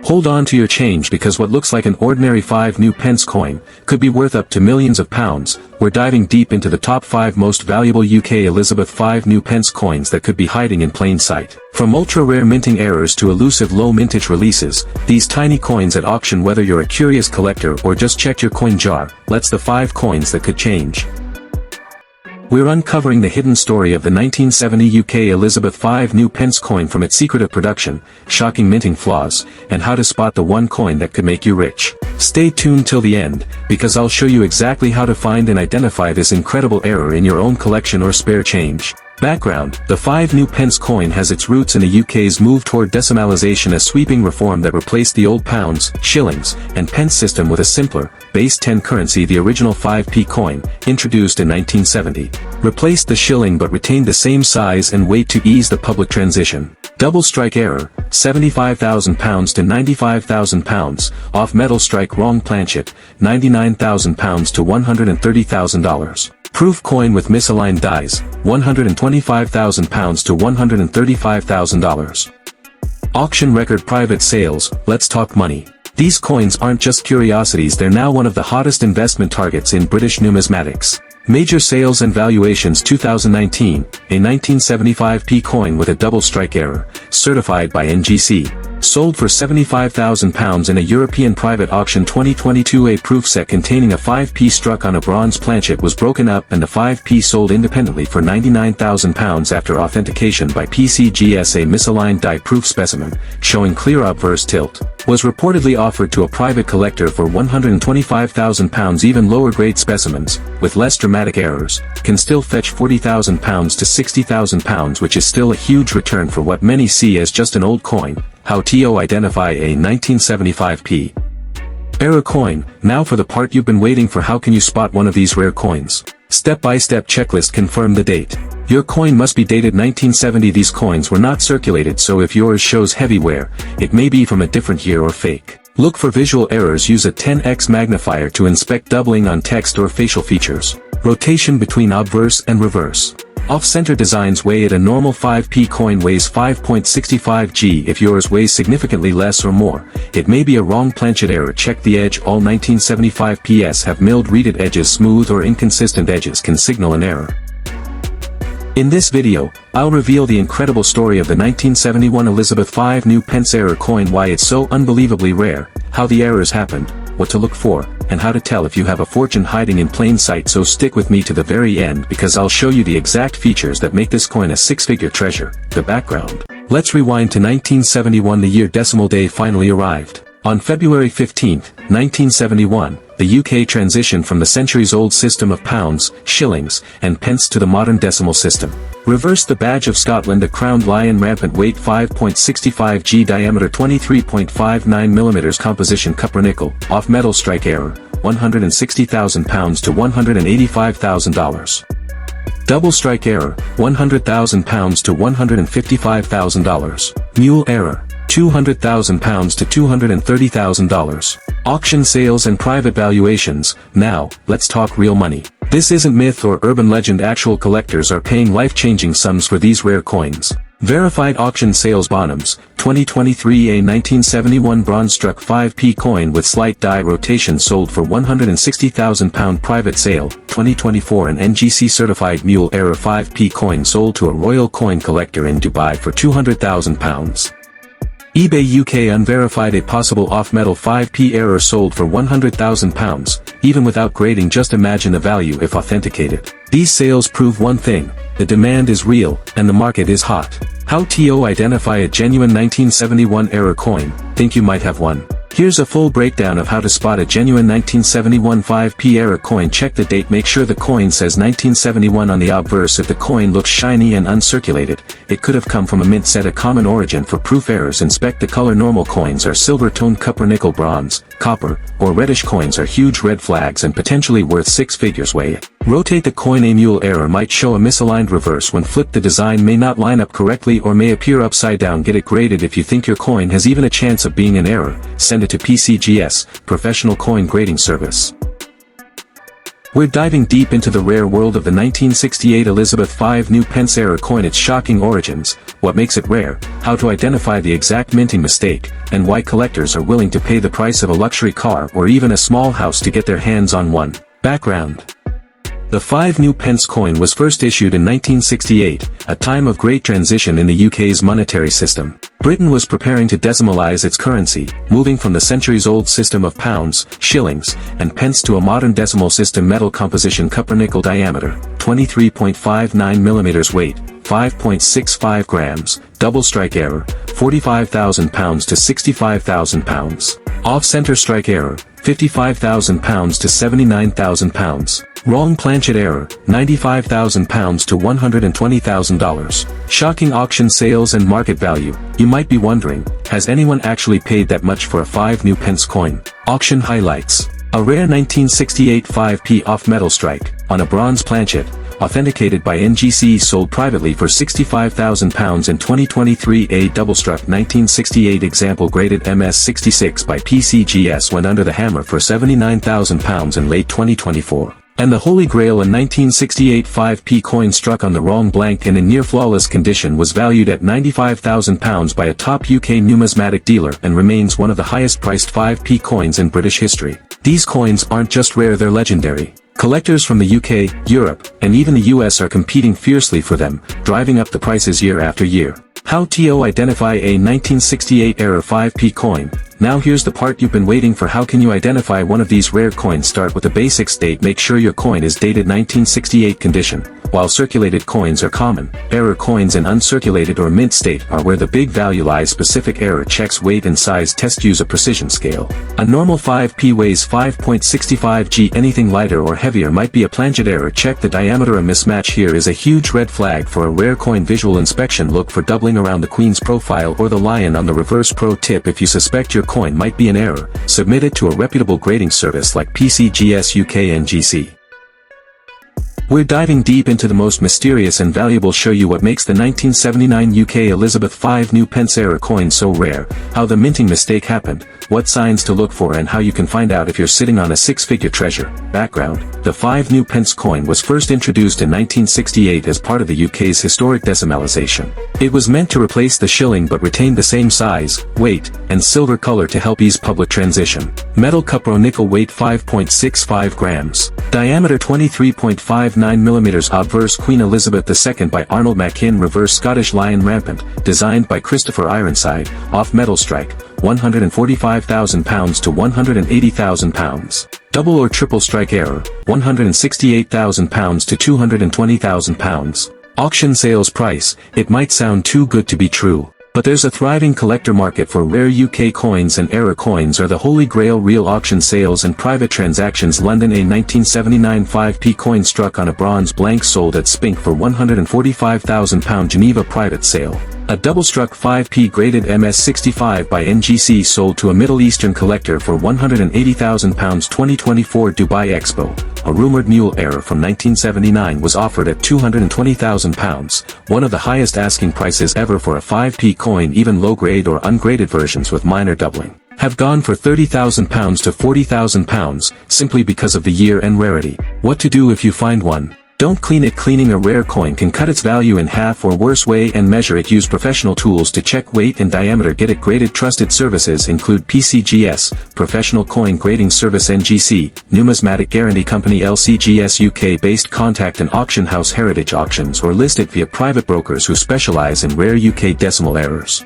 Hold on to your change because what looks like an ordinary 5 new pence coin could be worth up to millions of pounds. We're diving deep into the top 5 most valuable UK Elizabeth 5 new pence coins that could be hiding in plain sight. From ultra-rare minting errors to elusive low mintage releases, these tiny coins at auction, whether you're a curious collector or just checked your coin jar, let's the 5 coins that could change. We're uncovering the hidden story of the 1970 UK Elizabeth 5 new pence coin, from its secretive production, shocking minting flaws, and how to spot the one coin that could make you rich. Stay tuned till the end, because I'll show you exactly how to find and identify this incredible error in your own collection or spare change. Background: the 5 new pence coin has its roots in the UK's move toward decimalization, a sweeping reform that replaced the old pounds, shillings, and pence system with a simpler, base 10 currency. The original 5p coin, introduced in 1970, replaced the shilling but retained the same size and weight to ease the public transition. Double strike error: £75,000 to £95,000, off metal strike wrong planchet, £99,000 to $130,000. Proof coin with misaligned dies, £125,000 to $135,000. Auction record private sales. Let's talk money. These coins aren't just curiosities, they're now one of the hottest investment targets in British numismatics. Major sales and valuations. 2019, a 1975p coin with a double strike error, certified by NGC, sold for £75,000 in a European private auction. 2022, a proof set containing a 5p struck on a bronze planchet was broken up and the 5p sold independently for £99,000 after authentication by PCGS. A misaligned die proof specimen, showing clear obverse tilt, was reportedly offered to a private collector for £125,000. Even lower grade specimens, with less dramatic errors, can still fetch £40,000 to £60,000, which is still a huge return for what many see as just an old coin. How to identify a 1975p error coin. Now for the part you've been waiting for: how can you spot one of these rare coins? Step-by-step checklist. Confirm the date. Your coin must be dated 1970. These coins were not circulated, so if yours shows heavy wear, it may be from a different year or fake. Look for visual errors. Use a 10x magnifier to inspect doubling on text or facial features. Rotation between obverse and reverse. Off-center designs. Weigh it. A normal 5p coin weighs 5.65 g. If yours weighs significantly less or more, it may be a wrong planchet error. Check the edge. All 1975ps have milled reeded edges. Smooth or inconsistent edges can signal an error. In this video, I'll reveal the incredible story of the 1971 Elizabeth 5 new pence error coin, why it's so unbelievably rare, how the errors happened, what to look for, and how to tell if you have a fortune hiding in plain sight. So stick with me to the very end, because I'll show you the exact features that make this coin a six-figure treasure. The background. Let's rewind to 1971. The year decimal day finally arrived. On February 15, 1971, the UK transitioned from the centuries-old system of pounds, shillings, and pence to the modern decimal system. Reverse: the badge of Scotland, a crowned lion, rampant weight 5.65 g, diameter 23.59mm, composition copper nickel, off metal strike error, £160,000 to $185,000. Double strike error, £100,000 to $155,000. Mule error, £200,000 to $230,000. Auction sales and private valuations. Now, let's talk real money. This isn't myth or urban legend. Actual collectors are paying life-changing sums for these rare coins. Verified auction sales. Bonhams, 2023, a 1971 bronze-struck 5p coin with slight die rotation sold for £160,000. Private sale, 2024, an NGC-certified mule error 5p coin sold to a royal coin collector in Dubai for £200,000. eBay UK unverified, a possible off-metal 5p error sold for £100,000, even without grading. Just imagine the value if authenticated. These sales prove one thing: the demand is real, and the market is hot. How to identify a genuine 1971 error coin? Think you might have one? Here's a full breakdown of how to spot a genuine 1971 5p error coin. Check the date. Make sure the coin says 1971 on the obverse. If the coin looks shiny and uncirculated, it could have come from a mint set. A common origin for proof errors. Inspect the color. Normal coins are silver-toned copper, nickel, bronze, copper, or reddish coins are huge red flags and potentially worth six figures. Weigh it. Rotate the coin. A mule error might show a misaligned reverse. When flipped, the design may not line up correctly or may appear upside down. Get it graded. If you think your coin has even a chance of being an error, send it to PCGS, Professional Coin Grading Service. We're diving deep into the rare world of the 1968 Elizabeth V new pence era coin, its shocking origins, what makes it rare, how to identify the exact minting mistake, and why collectors are willing to pay the price of a luxury car or even a small house to get their hands on one. Background. The 5 new pence coin was first issued in 1968, a time of great transition in the UK's monetary system. Britain was preparing to decimalize its currency, moving from the centuries-old system of pounds, shillings, and pence to a modern decimal system. Metal composition: copper-nickel diameter, 23.59 mm weight, 5.65 grams, double strike error, 45,000 pounds to 65,000 pounds. Off-center strike error, 55,000 pounds to 79,000 pounds. Wrong planchet error, 95,000 pounds to $120,000. Shocking auction sales and market value. You might be wondering, has anyone actually paid that much for a 5 new pence coin? Auction highlights. A rare 1968 5p off metal strike, on a bronze planchet, authenticated by NGC, sold privately for £65,000 in 2023. A double-struck 1968 example graded MS66 by PCGS went under the hammer for £79,000 in late 2024. And the Holy Grail, a 1968 5p coin struck on the wrong blank and in near-flawless condition, was valued at £95,000 by a top UK numismatic dealer and remains one of the highest-priced 5p coins in British history. These coins aren't just rare, they're legendary. Collectors from the UK, Europe, and even the US are competing fiercely for them, driving up the prices year after year. How to identify a 1968 era 5p coin? Now here's the part you've been waiting for. How can you identify one of these rare coins? Start with the basics. Date. Make sure your coin is dated 1968 condition. While circulated coins are common, error coins in uncirculated or mint state are where the big value lies. Specific error checks: weight and size test. Use a precision scale. A normal 5p weighs 5.65 g. Anything lighter or heavier might be a planchet error. Check the diameter. A mismatch here is a huge red flag for a rare coin. Visual inspection: look for doubling around the queen's profile or the lion on the reverse. Pro tip: if you suspect your coin might be an error, submit it to a reputable grading service like PCGS UK NGC. We're diving deep into the most mysterious and valuable. Show you what makes the 1979 UK Elizabeth V new pence era coin so rare, how the minting mistake happened, what signs to look for, and how you can find out if you're sitting on a six-figure treasure. Background. The 5 new pence coin was first introduced in 1968 as part of the UK's historic decimalization. It was meant to replace the shilling but retained the same size, weight, and silver color to help ease public transition. Metal copper-nickel weight 5.65 grams. Diameter 23.59 mm. Obverse: Queen Elizabeth II by Arnold Machin. Reverse: Scottish Lion Rampant, designed by Christopher Ironside. Off metal strike, 145,000 pounds to 180,000 pounds. Double or triple strike error, 168,000 pounds to 220,000 pounds. Auction sales price: it might sound too good to be true, but there's a thriving collector market for rare UK coins, and era coins are the holy grail. Real auction sales and private transactions. London: a 1979 5p coin struck on a bronze blank sold at Spink for £145,000. Geneva: private sale. A double-struck 5p graded MS65 by NGC sold to a Middle Eastern collector for £180,000. 2024 Dubai Expo. A rumored mule error from 1979 was offered at £220,000, one of the highest asking prices ever for a 5p coin. Even low-grade or ungraded versions with minor doubling have gone for £30,000 to £40,000, simply because of the year and rarity. What to do if you find one? Don't clean it. Cleaning a rare coin can cut its value in half or worse. Weigh and measure it. Use professional tools to check weight and diameter. Get it graded. Trusted services include PCGS, Professional Coin Grading Service, NGC, Numismatic Guarantee Company LCGS UK-based. Contact an auction house, Heritage Auctions, or list it via private brokers who specialize in rare UK decimal errors.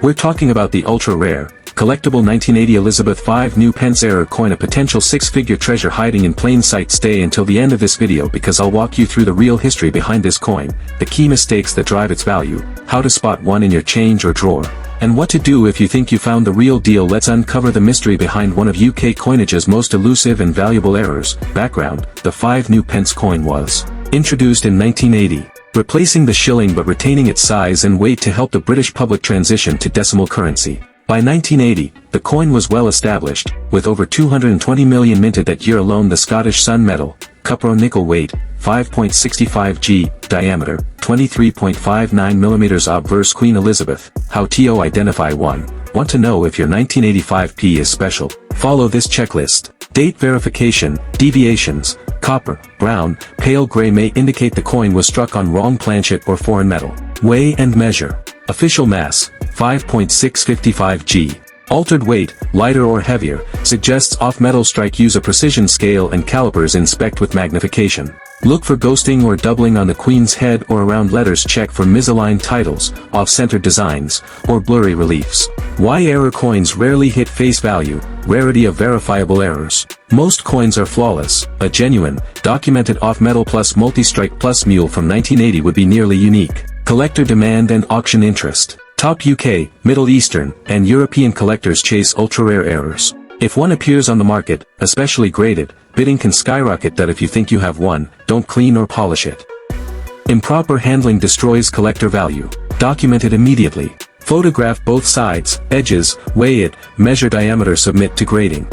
We're talking about the ultra-rare, collectible 1980 Elizabeth V new pence era coin, a potential six-figure treasure hiding in plain sight. Stay until the end of this video because I'll walk you through the real history behind this coin, the key mistakes that drive its value, how to spot one in your change or drawer, and what to do if you think you found the real deal. Let's uncover the mystery behind one of UK coinage's most elusive and valuable errors. Background. The 5 new pence coin was introduced in 1980, replacing the shilling but retaining its size and weight to help the British public transition to decimal currency. By 1980, the coin was well established, with over 220 million minted that year alone. The Scottish Sun metal, copper-nickel weight, 5.65 g, diameter, 23.59 mm. Obverse: Queen Elizabeth. How to identify one? Want to know if your 1985p is special? Follow this checklist. Date verification, deviations, copper, brown, pale gray may indicate the coin was struck on wrong planchet or foreign metal. Weigh and measure. Official mass, 5.655 g. Altered weight, lighter or heavier, suggests off-metal strike. Use a precision scale and calipers. Inspect with magnification. Look for ghosting or doubling on the queen's head or around letters. Check for misaligned titles, off-center designs, or blurry reliefs. Why error coins rarely hit face value? Rarity of verifiable errors. Most coins are flawless. A genuine, documented off-metal plus multi-strike plus mule from 1980 would be nearly unique. Collector demand and auction interest. Top UK, Middle Eastern, and European collectors chase ultra-rare errors. If one appears on the market, especially graded, bidding can skyrocket. That if you think you have one, don't clean or polish it. Improper handling destroys collector value. Document it immediately. Photograph both sides, edges, weigh it, measure diameter. Submit to grading.